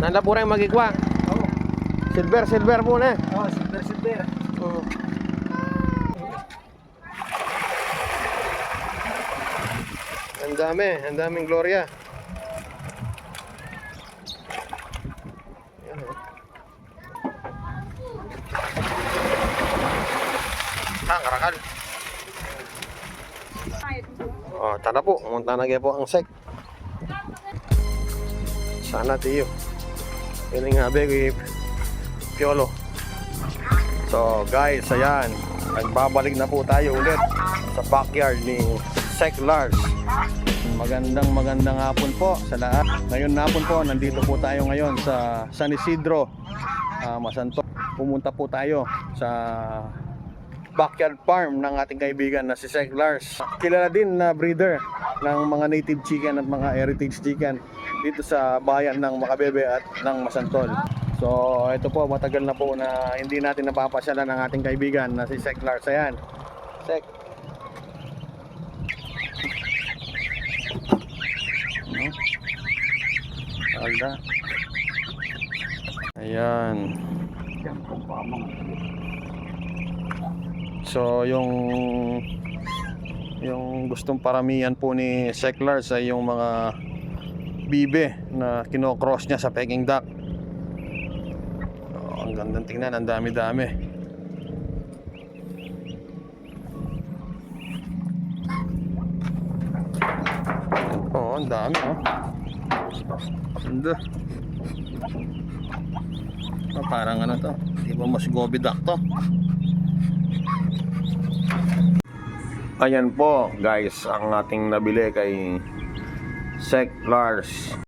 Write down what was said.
Nanda po rin magigwa. Oo. Silver po na. Oo, silver. Oo. Ang daming Gloria. Yan, oh. Karakal. Oh, tara po, munta na po ang sek. Sana tiyo. Yun nga be, Piolo. So guys, ayan, nagbabalik na po tayo ulit sa backyard ni Sek Lars. Magandang hapon po sa lahat. Ngayon hapon po, nandito po tayo ngayon sa San Isidro, Masanto. Pumunta po tayo sa backyard farm ng ating kaibigan na si Sek Lars. Kilala din na breeder ng mga native chicken at mga heritage chicken dito sa bayan ng Makabebe at ng Masantol. So ito po, matagal na po na hindi natin napapasyalan ng ating kaibigan na si Sek Lars. Ayan, Sek. Alda. Ayan. So yung gustong paramihan po ni Sek Lars ay yung mga bibe na kinocross niya sa Peking duck. So, ang gandang tingnan, ang dami-dami. Oh, ang dami, oh. Ganda. Oh, parang ano to? Di ba mas gobi duck to? Ayan po guys, ang ating nabili kay Sek Lars.